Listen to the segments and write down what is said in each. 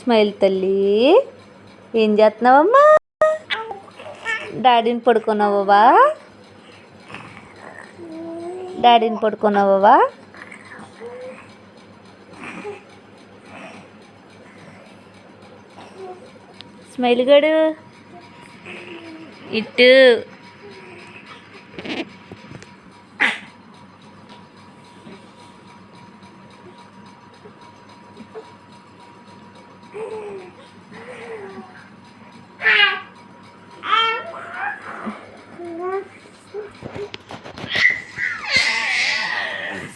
Smile తల్లి, ఏం చేస్తున్నావమ్మా? డాడీని పడుకున్నావా? డాడీని పడుకున్నావా? స్మైల్ గడు ఇటు.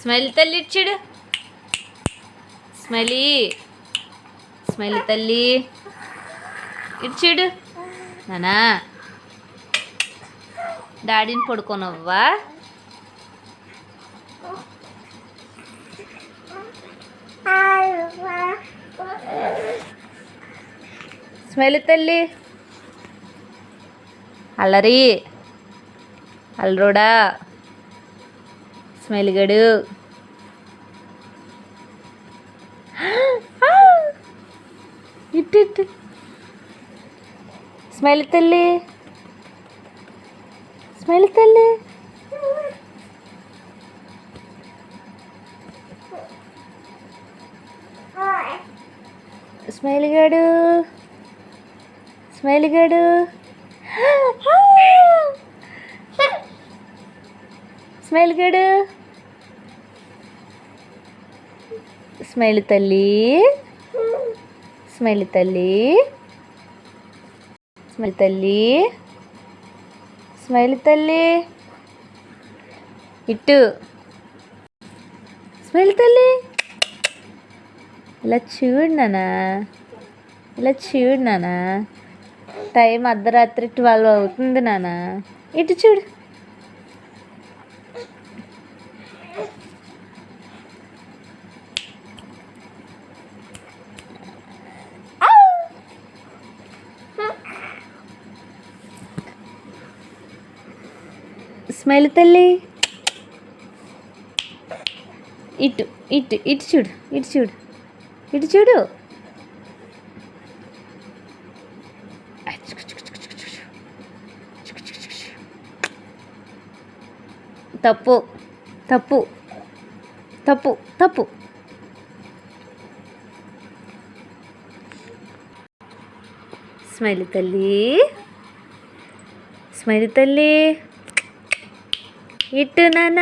స్మైల్ తల్లి ఇచ్చాడు. స్మైలీ, స్మైల్ తల్లి ఇచ్చాడు. నానా డాడీని పడుకోనవ్వా? స్మైల్ తల్లి, అల్లరి అల్లరోడా, స్మైల్ గడు. ఇటు ఇటు. స్మైల్ తల్లి, స్మైల్ తల్లి. స్మైల్ గడు, స్మైల్ గడు. స్మైల్ గడు. స్మైల్ తల్లి, స్మైల్ తల్లి, స్మైల్ తల్లి, స్మైల్ తల్లి. ఇటు. స్మైల్ తల్లి, ఇలా చూడు నానా, ఇలా చూడు నానా. టైం అర్ధరాత్రి 12 అవుతుంది నానా. ఇటు చూడు. స్మైల్ తల్లి, ఇటు ఇటు ఇటు చూడు, ఇటు చూడు, ఇటు చూడు. తప్పు తప్పు తప్పు తప్పు. స్మైల్ తల్లి, స్మైల్ తల్లి. ఇటు నాన్న.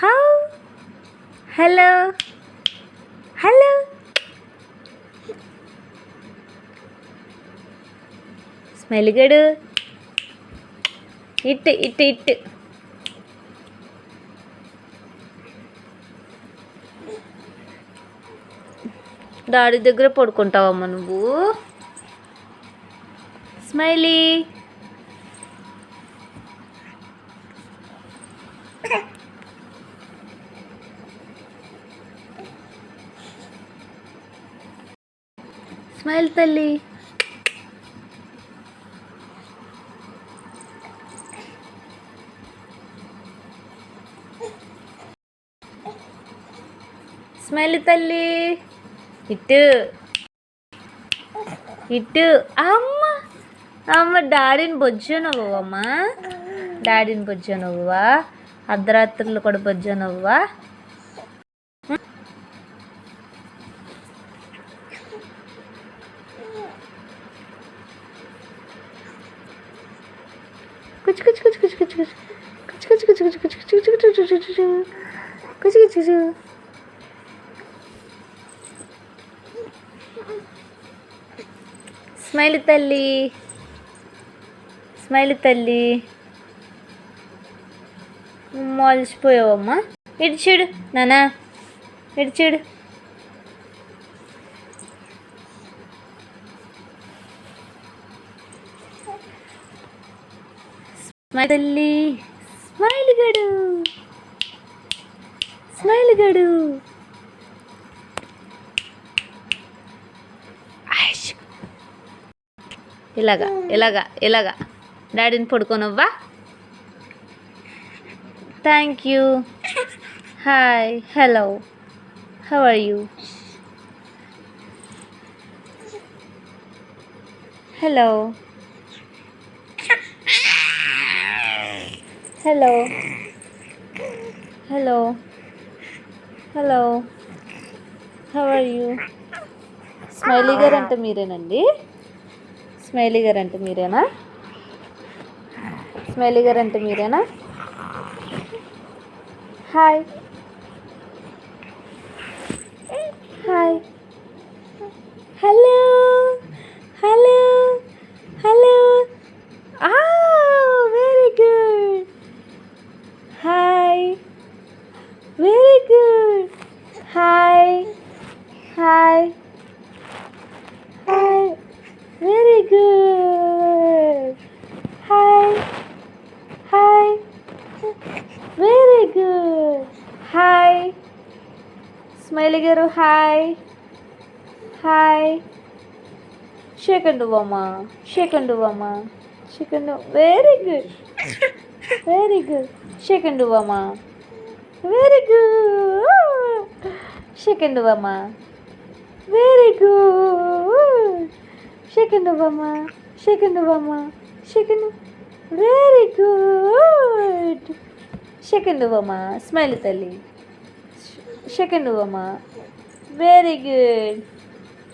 How hello hello. స్మైల్ గడు. ఇటు ఇటు ఇటు. డాడీ దగ్గర పడుకుంటావమ్మా నువ్వు? స్మైలీ, స్మైల్ తల్లి. స్మైల్ తల్లి. ఇటు ఇటు. అమ్మ అమ్మ, డాడీని బొజ్జనవ్వమ్మా, డాడీని బొజ్జనవ్వా? అర్ధరాత్రులు కూడా బొజ్జనవ్వా? కుచ్ కుచ్ కుచ్ కుచ్ కుచ్ కుచ్ కుచ్ కుచ్ కుచ్ కుచ్ కుచ్ కుచ్ కుచ్ కుచ్ కుచ్ కుచ్. స్మైల్ తల్లి, స్మైల్ తల్లి. మోల్చిపోయావమ్మా. ఇటు చూడు నానా, ఇటు చూడు. స్మైల్ తల్లి, స్మైల్ గడు, స్మైల్ గడు. ఇలాగా ఇలాగా ఇలాగా. డాడీని పడుకోనవ్వా? Thank you. Hi, hello, how are you? Hello hello hello hello how are you? Smiley గారు అంటే మీరేనండి? స్మైలీ గారు అంటే మీరేనా? స్మైలీ గారు అంటే మీరేనా? Hi hi hello hello hello very good hi very good hi hi hi very good hi hi very good hi Smiley గారు hi hi shake hand అమ్మా షేక్ అండ్ అమ్మా shake hand very good very good shake hand అమ్మా very good shake hand అమ్మా very good shake hand అమ్మా shake hand అమ్మా shake hand very good shake hand అమ్మా smile తల్లి shake hand అమ్మా very good